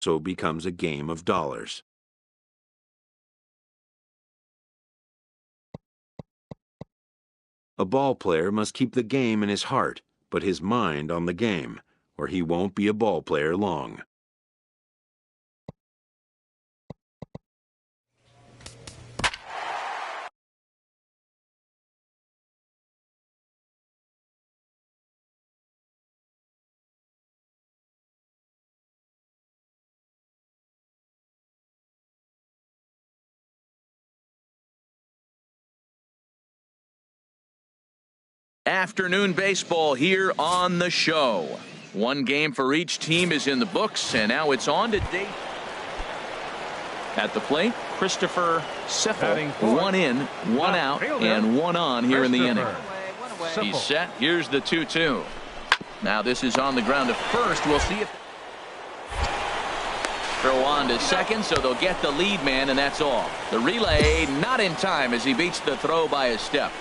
So becomes a game of dollars. A ball player must keep the game in his heart, but his mind on the game, or he won't be a ball player long. Afternoon baseball here on the show. One game for each team is in the books, and now it's on to date. At the plate, Christopher Siffel. One in, one out, and one on here in the inning. He's set. Here's the 2-2. Now this is on the ground to first. We'll see if throw on to second, so they'll get the lead man, and that's all. The relay not in time as he beats the throw by a step.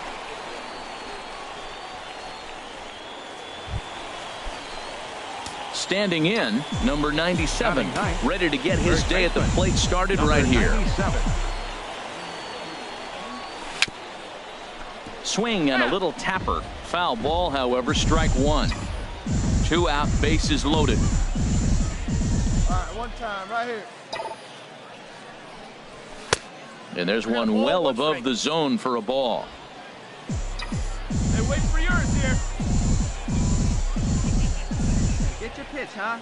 Standing in, number 97, ready to get his day at the plate started right here. Swing and a little tapper. Foul ball, however, strike one. 2 out, bases loaded. All right, one time right here. And there's one well above the zone for a ball. Hey, wait for yours here. Get your pitch, huh?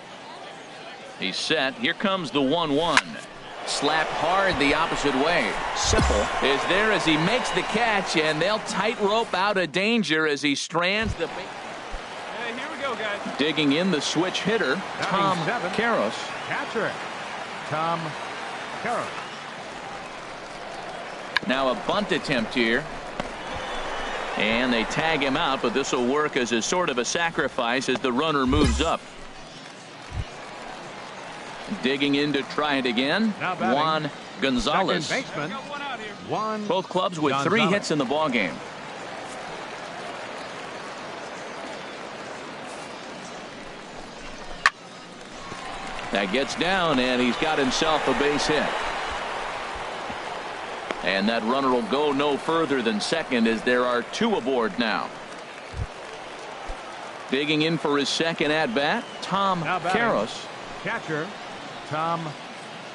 He's set. Here comes the 1-1. Slapped hard the opposite way. Siffel is there as he makes the catch, and they'll tightrope out of danger as he strands the base. Hey, here we go, guys. Digging in the switch hitter, Tom Karros. Catcher, Tom Karros. Now a bunt attempt here. And they tag him out, but this will work as a sort of a sacrifice as the runner moves up. Digging in to try it again, Juan Gonzalez. Baseman, Juan Both clubs with Gonzalez. 3 hits in the ball game. That gets down, and he's got himself a base hit. And that runner will go no further than second as there are 2 aboard now. Digging in for his second at-bat, Tom Karros. Catcher, Tom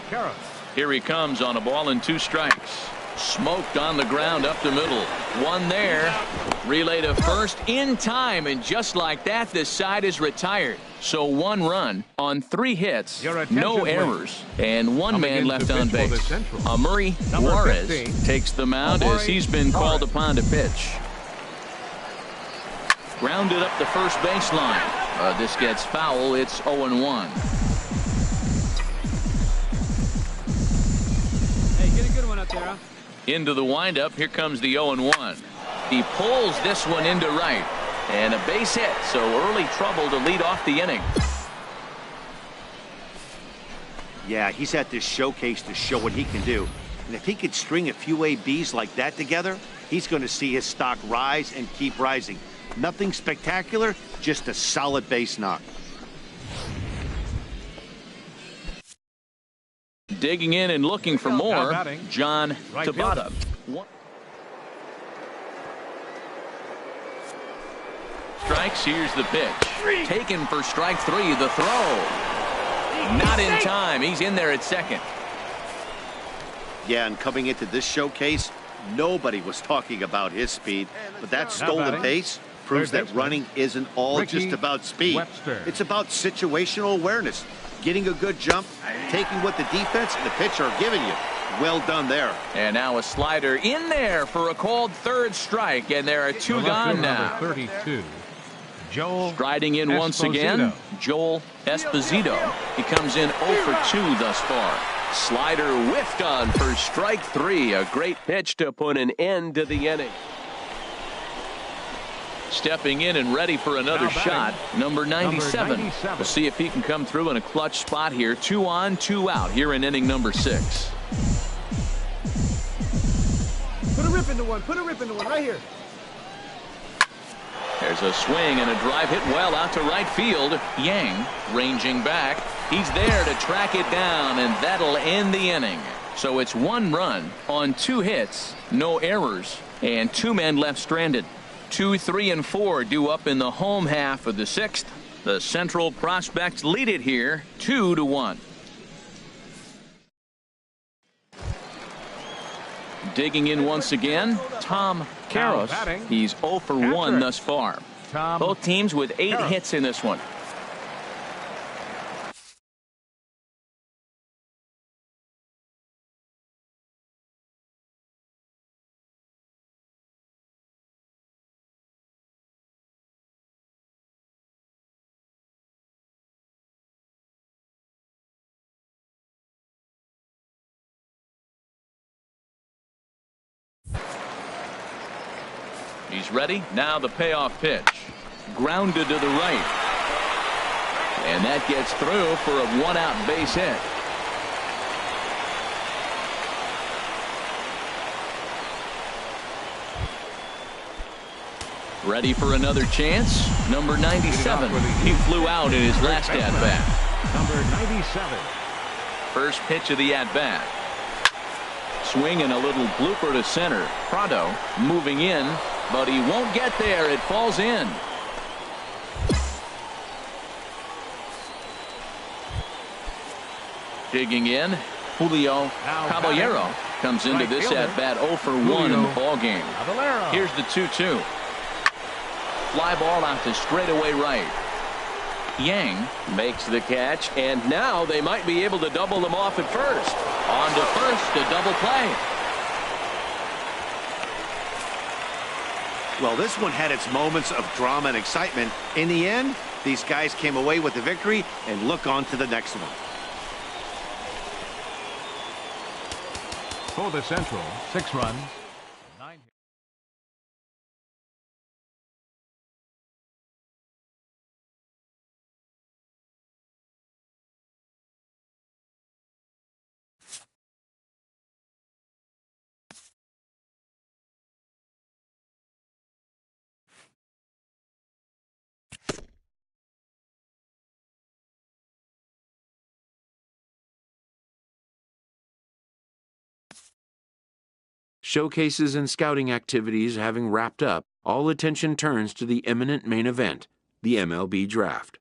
Karros. Here he comes on a ball and 2 strikes. Smoked on the ground up the middle. One there. Relay to first in time, and just like that, this side is retired. So 1 run on 3 hits, no errors, and 1 man left on base. Amuri Juarez 15. takes the mound as he's been called upon to pitch. Grounded up the first baseline. This gets foul. It's 0-1. Hey, get a good one up there, huh? Into the windup. Here comes the 0-1. He pulls this one into right. And a base hit, so early trouble to lead off the inning. Yeah, he's at this showcase to show what he can do. And if he could string a few ABs like that together, he's going to see his stock rise and keep rising. Nothing spectacular, just a solid base knock. Digging in and looking for more, John Tabata. Strikes. Here's the pitch. Taken for strike 3. The throw. Not in time. He's in there at second. Yeah, and coming into this showcase, nobody was talking about his speed. But that stolen base proves that running isn't all just about speed. It's about situational awareness. Getting a good jump, taking what the defense and the pitcher are giving you. Well done there. And now a slider in there for a called 3rd strike, and there are 2 gone now. 32. Joel Striding in once again, Joel Esposito. He comes in 0 for 2 thus far. Slider whiffed on for strike 3. A great pitch to put an end to the inning. Stepping in and ready for another shot, number 97. We'll see if he can come through in a clutch spot here. 2 on, 2 out here in inning number 6. Put a rip into one. Put a rip into one right here. There's a swing and a drive hit well out to right field. Yang ranging back. He's there to track it down, and that'll end the inning. So it's 1 run on 2 hits, no errors, and 2 men left stranded. 2, 3, and 4 due up in the home half of the 6th. The Central Prospects lead it here 2-1. Digging in once again, Tom Karros. He's 0 for 1 thus far. Both teams with 8 hits in this one. He's ready. Now the payoff pitch. Grounded to the right. And that gets through for a 1-out base hit. Ready for another chance. Number 97. He flew out in his last at-bat. Number 97. First pitch of the at-bat. Swing and a little blooper to center. Prado moving in, but he won't get there. It falls in. Digging in, Julio Caballero comes into this at-bat 0 for 1 in the ballgame. Here's the 2-2. Fly ball out to straightaway right. Yang makes the catch, and now they might be able to double them off at first. On to first, a double play. Well, this one had its moments of drama and excitement. In the end, these guys came away with the victory and look on to the next one. For the Central, 6 runs. 9 hits. Showcases and scouting activities having wrapped up, all attention turns to the imminent main event, the MLB Draft.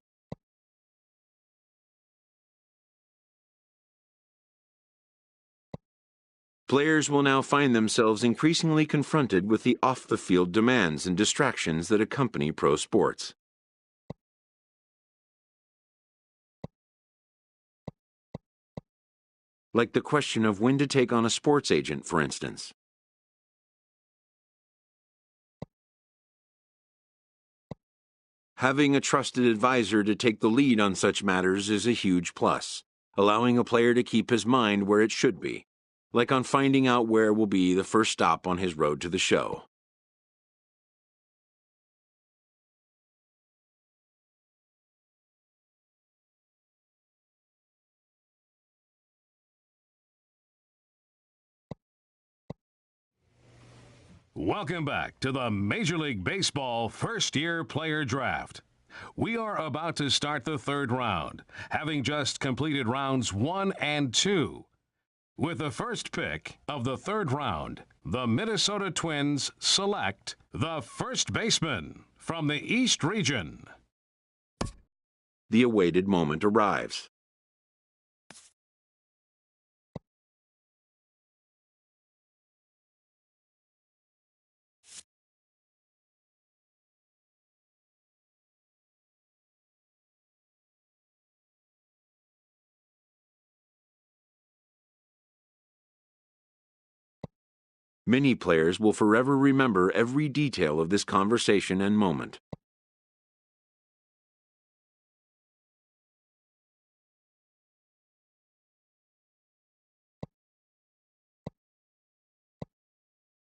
Players will now find themselves increasingly confronted with the off-the-field demands and distractions that accompany pro sports. Like the question of when to take on a sports agent, for instance. Having a trusted advisor to take the lead on such matters is a huge plus, allowing a player to keep his mind where it should be, like on finding out where will be the first stop on his road to the show. Welcome back to the Major League Baseball first-year player draft. We are about to start the 3rd round, having just completed rounds 1 and 2. With the first pick of the 3rd round, the Minnesota Twins select the first baseman from the East region. The awaited moment arrives. Many players will forever remember every detail of this conversation and moment.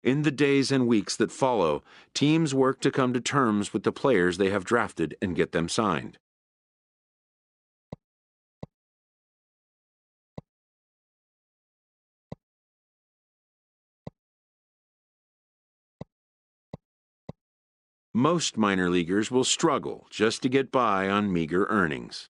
In the days and weeks that follow, teams work to come to terms with the players they have drafted and get them signed. Most minor leaguers will struggle just to get by on meager earnings.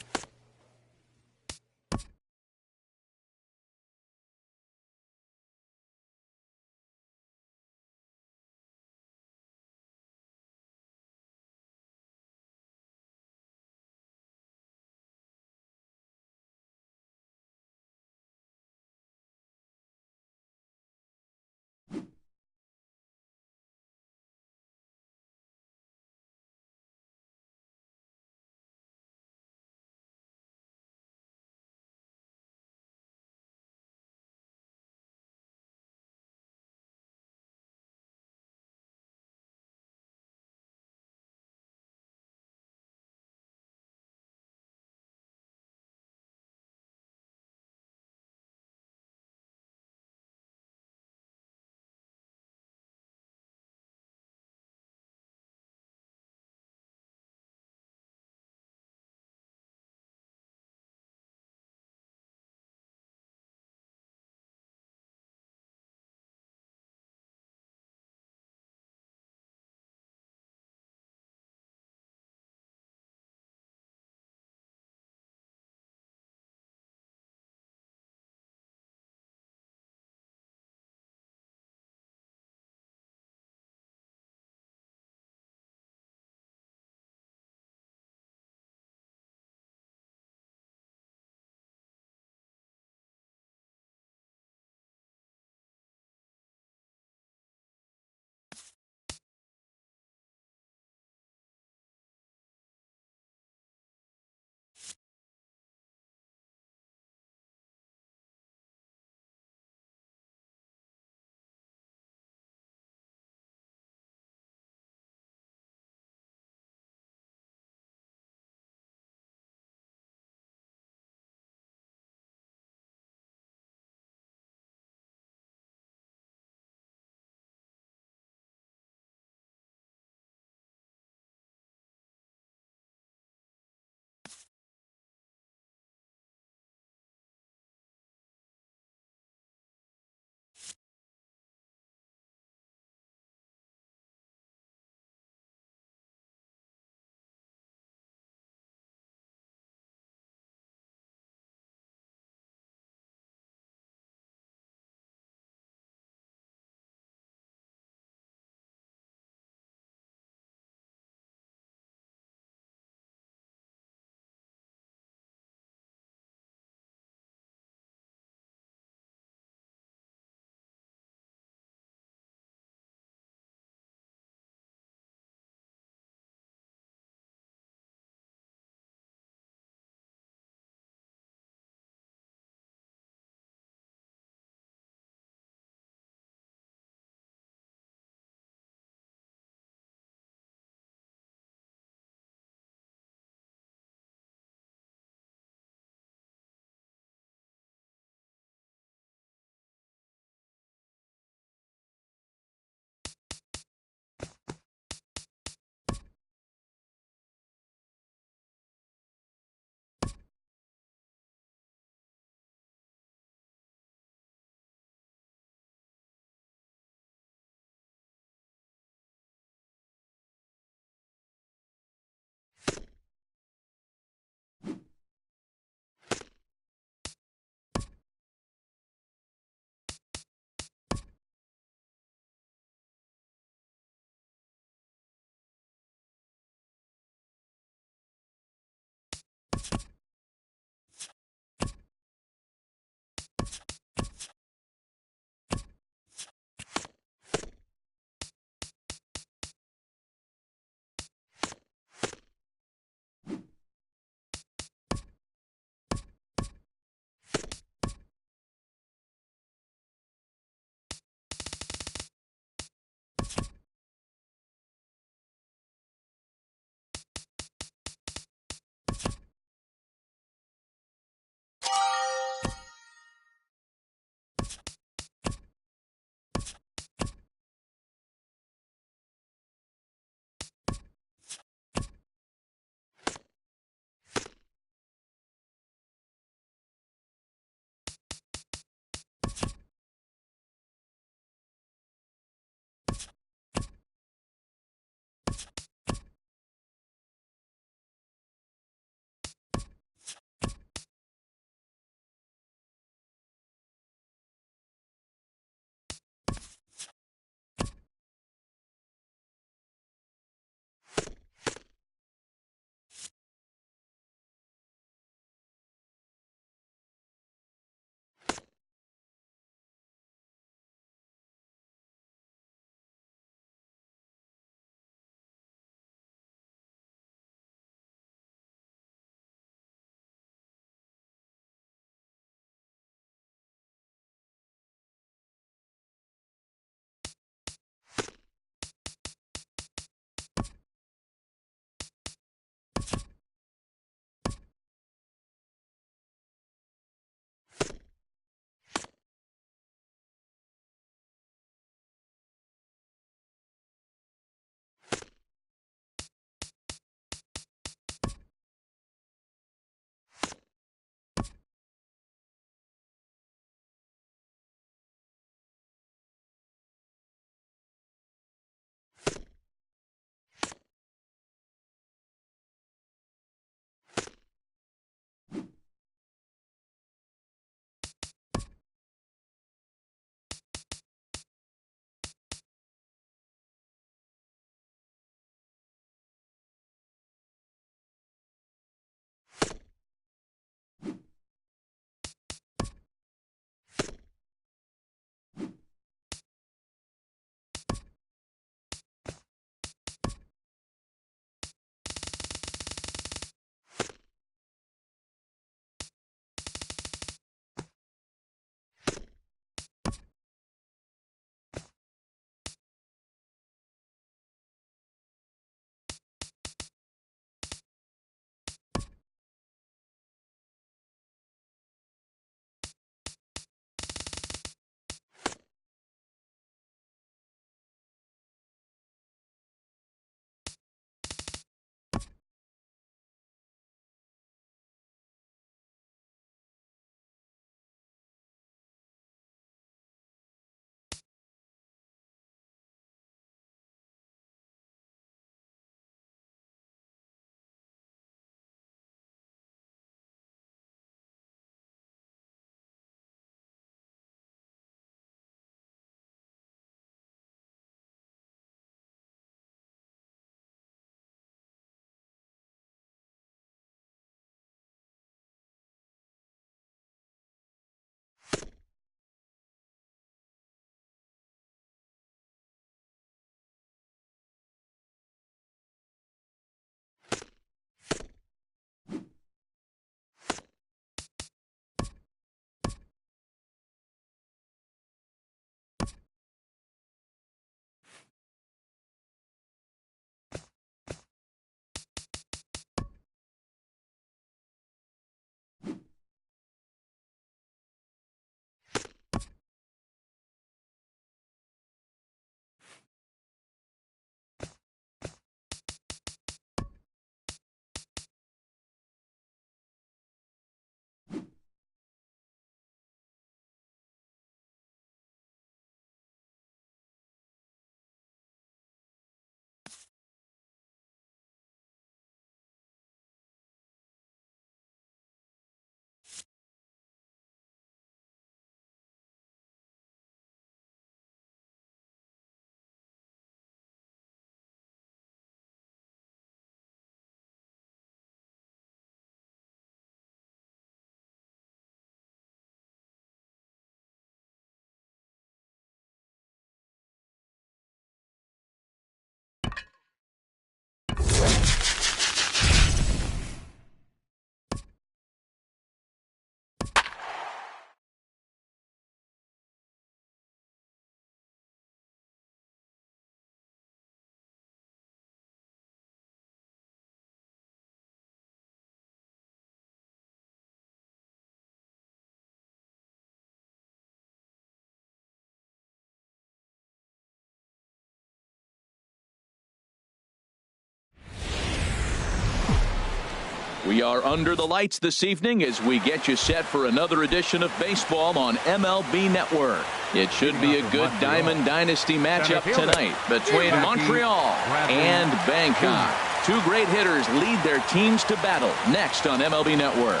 We are under the lights this evening as we get you set for another edition of baseball on MLB Network. It should be a good Diamond Dynasty matchup tonight between Montreal and Bangkok. Two great hitters lead their teams to battle next on MLB Network.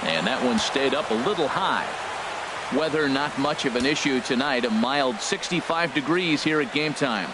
And that one stayed up a little high. Weather not much of an issue tonight. A mild 65 degrees here at game time.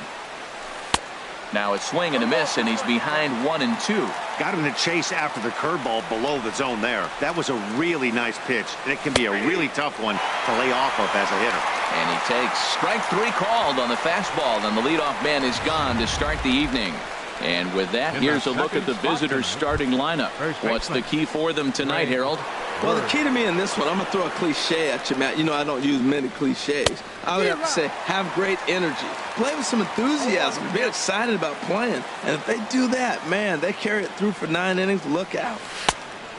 Now it's swing and a miss, and he's behind 1-2. Got him to chase after the curveball below the zone there. That was a really nice pitch, and it can be a really tough one to lay off of as a hitter. And he takes strike 3 called on the fastball, and the leadoff man is gone to start the evening. And with that, here's a look at the visitors' starting lineup. What's the key for them tonight, Harold? Well, the key to me in this one, I'm going to throw a cliche at you, Matt. You know I don't use many cliches. I would have to say, have great energy. Play with some enthusiasm. Be excited about playing. And if they do that, man, they carry it through for 9 innings. Look out.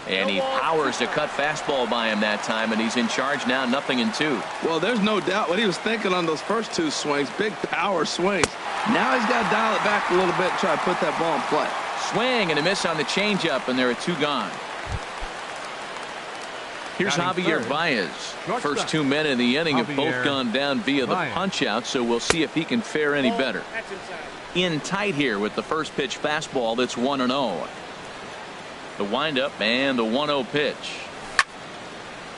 And he powers a cut fastball by him that time, and he's in charge now, 0-2. Well, there's no doubt what he was thinking on those first 2 swings. Big power swings. Now he's got to dial it back a little bit and try to put that ball in play. Swing and a miss on the changeup, and there are 2 gone. Here's Javier Baez. First 2 men in the inning have both gone down via the punch-out, so we'll see if he can fare any better. In tight here with the first pitch fastball that's 1-0. The windup and the 1-0 pitch.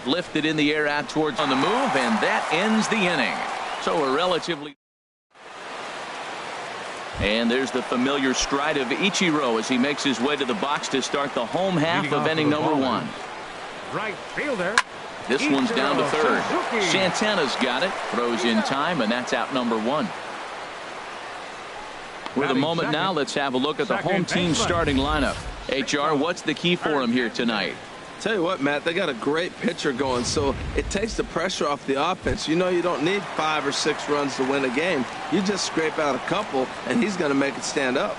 Lifted in the air out towards on the move, and that ends the inning. So a relatively... And there's the familiar stride of Ichiro as he makes his way to the box to start the home half of inning number 1. Right fielder. This one's down to third. Santana's got it. Throws in time, and that's out number 1. With a moment now, let's have a look at the home team starting lineup. HR, what's the key for him here tonight? Tell you what, Matt, they got a great pitcher going, so it takes the pressure off the offense. You know you don't need 5 or 6 runs to win a game. You just scrape out a couple, and he's going to make it stand up.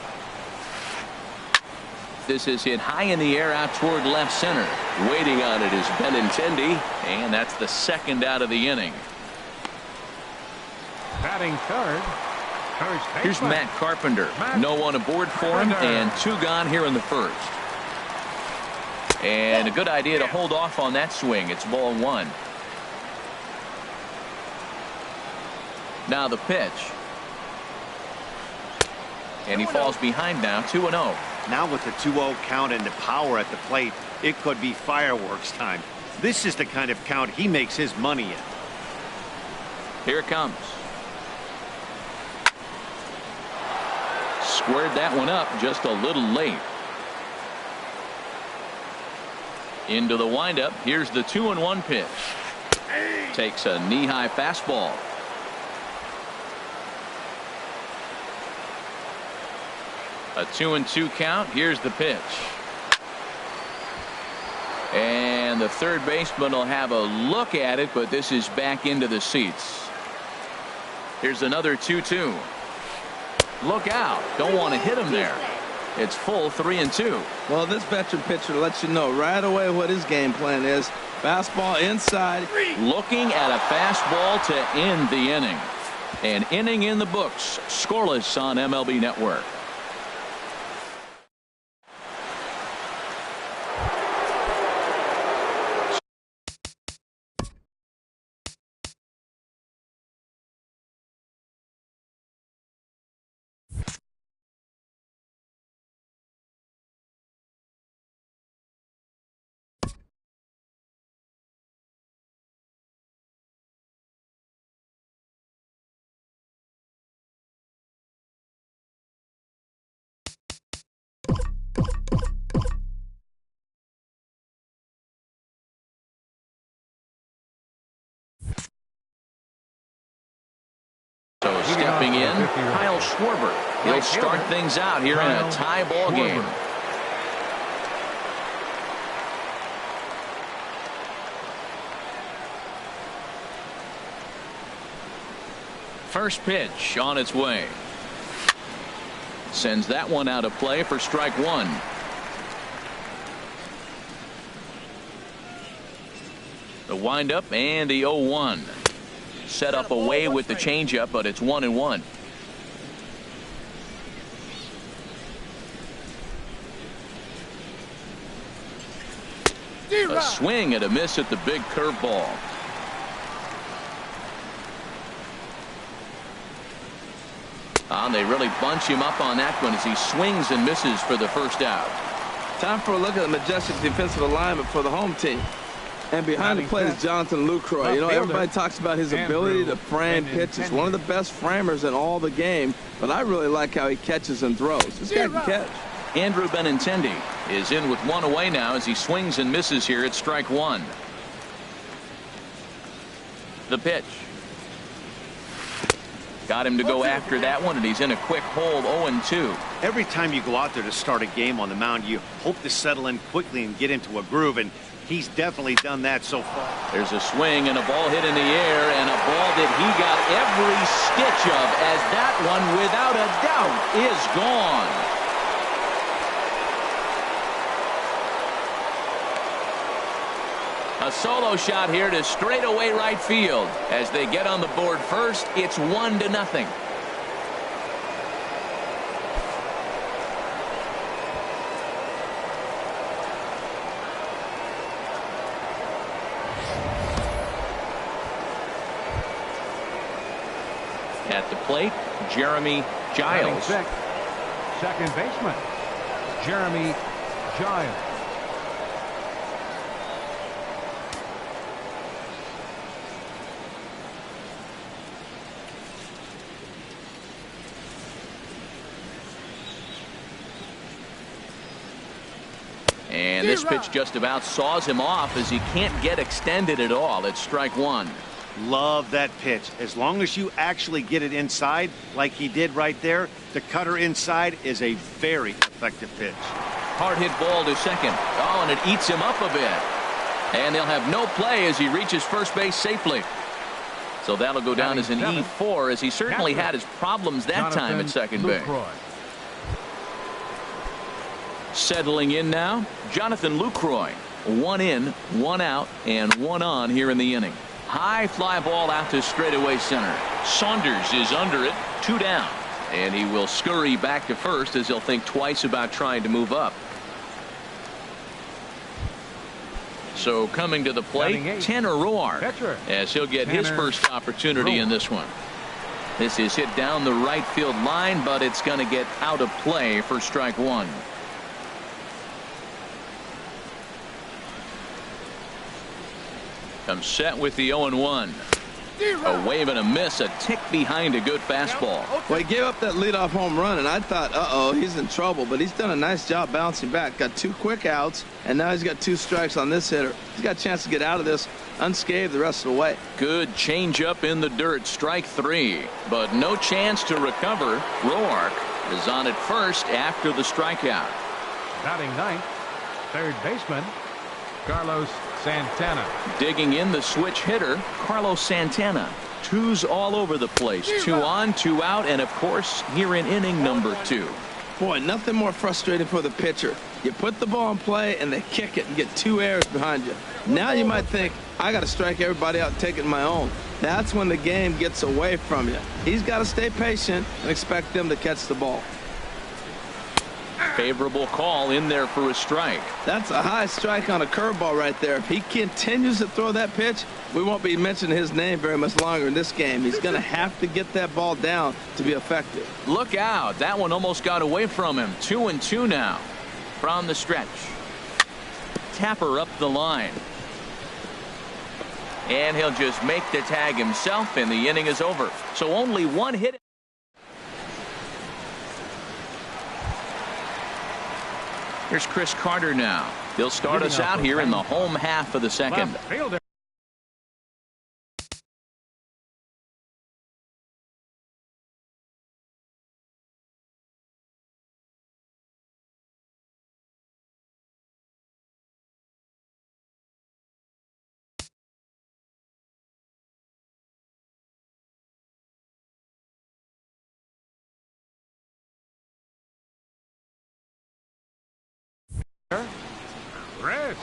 This is hit high in the air out toward left center. Waiting on it is Benintendi, and that's the second out of the inning. Batting third. Here's Matt Carpenter. No one aboard for him, and 2 gone here in the first. And a good idea to hold off on that swing. It's ball 1. Now the pitch. And he falls behind now, 2-0. Now with the 2-0 count and the power at the plate, it could be fireworks time. This is the kind of count he makes his money in. Here it comes. Squared that one up just a little late. Into the windup. Here's the 2-1 pitch. Takes a knee-high fastball. A 2-2 count. Here's the pitch. And the third baseman will have a look at it, but this is back into the seats. Here's another 2-2. Look out. Don't want to hit him there. It's full 3-2. Well, this veteran pitcher lets you know right away what his game plan is. Fastball inside. Looking at a fastball to end the inning. An inning in the books. Scoreless on MLB Network. So stepping in, Kyle Schwarber. He'll start things out here in a tie ball game. First pitch on its way. Sends that one out of play for strike 1. The windup and the 0-1. Set up away with the changeup, but it's 1-1. A swing and a miss at the big curveball. They really bunch him up on that one as he swings and misses for the first out. Time for a look at the majestic defensive alignment for the home team. And behind the plate is Jonathan Lucroy. You know, everybody talks about his ability to frame pitches. One of the best framers in all the game, but I really like how he catches and throws. This guy can catch. Andrew Benintendi is in with one away now as he swings and misses here at strike one. The pitch. Got him to go after that one, and he's in a quick hold, 0-2. Every time you go out there to start a game on the mound, you hope to settle in quickly and get into a groove, and he's definitely done that so far. There's a swing and a ball hit in the air, and a ball that he got every stitch of, as that one, without a doubt, is gone. A solo shot here to straightaway right field. As they get on the board first, it's 1-0. At the plate, Jeremy Giles. Second baseman, Jeremy Giles. And this pitch just about saws him off as he can't get extended at all. It's strike one. Love that pitch. As long as you actually get it inside like he did right there, the cutter inside is a very effective pitch. Hard hit ball to second. Oh, and it eats him up a bit. And they'll have no play as he reaches first base safely. So that'll go down as an E4, as he certainly had his problems that time at second base. Settling in now, Jonathan Lucroy. 1 in, 1 out, and 1 on here in the inning. High fly ball out to straightaway center. Saunders is under it, 2 down. And he will scurry back to first as he'll think twice about trying to move up. So coming to the plate, Tanner Roark, as he'll get his first opportunity in this one. This is hit down the right field line, but it's going to get out of play for strike one. Comes set with the 0-1. A wave and a miss, a tick behind a good fastball. Well, he gave up that leadoff home run, and I thought, uh-oh, he's in trouble. But he's done a nice job bouncing back. Got 2 quick outs, and now he's got 2 strikes on this hitter. He's got a chance to get out of this unscathed the rest of the way. Good changeup in the dirt, strike 3. But no chance to recover. Roark is on at first after the strikeout. Batting ninth, third baseman, Carlos Santana. Digging in the switch hitter, Carlos Santana. 2s all over the place. 2 on, 2 out, and of course here in inning number 2. Boy, nothing more frustrating for the pitcher. You put the ball in play and they kick it and get 2 errors behind you. Now you might think, I got to strike everybody out and take it my own. That's when the game gets away from you. He's got to stay patient and expect them to catch the ball. Favorable call in there for a strike. That's a high strike on a curveball right there. If he continues to throw that pitch, we won't be mentioning his name very much longer in this game. He's going to have to get that ball down to be effective. Look out. That one almost got away from him. 2-2 now from the stretch. Tapper up the line. And he'll just make the tag himself, and the inning is over. So only 1 hit. Here's Chris Carter now. He'll start us out here in the home half of the second. Chris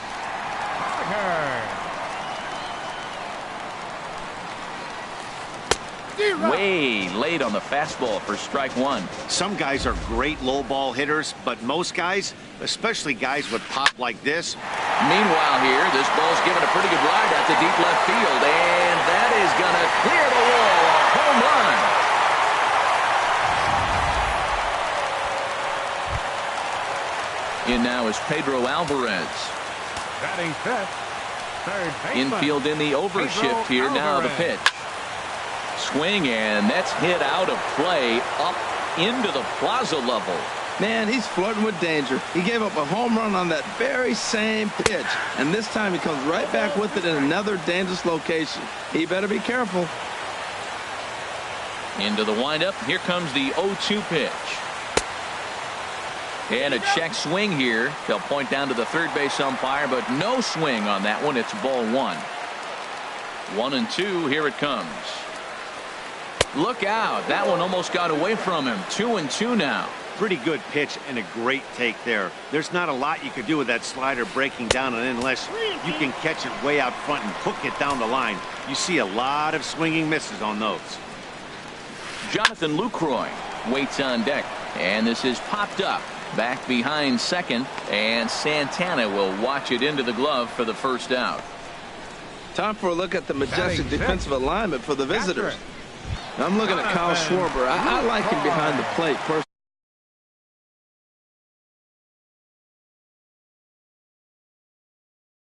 Carter. way late on the fastball for strike one. Some guys are great low ball hitters, but most guys, especially guys with pop like this. Meanwhile here, this ball's given a pretty good ride out to deep left field, and that is going to clear the wall. A home run. In now is Pedro Alvarez. Batting fifth, third baseman. Infield in the overshift here. Now the pitch. Swing, and that's hit out of play up into the plaza level. Man, he's flirting with danger. He gave up a home run on that very same pitch, and this time he comes right back with it in another dangerous location. He better be careful. Into the windup. Here comes the 0-2 pitch. And a check swing here. They'll point down to the third base umpire, but no swing on that one. It's ball one. 1-2. Here it comes. Look out. That one almost got away from him. 2-2 now. Pretty good pitch and a great take there. There's not a lot you could do with that slider breaking down, and unless you can catch it way out front and hook it down the line, you see a lot of swinging misses on those. Jonathan Lucroy waits on deck, and this is popped up back behind second, and Santana will watch it into the glove for the first out. Time for a look at the majestic defensive alignment for the visitors. I'm looking at Kyle Schwarber. I like him behind the plate personally.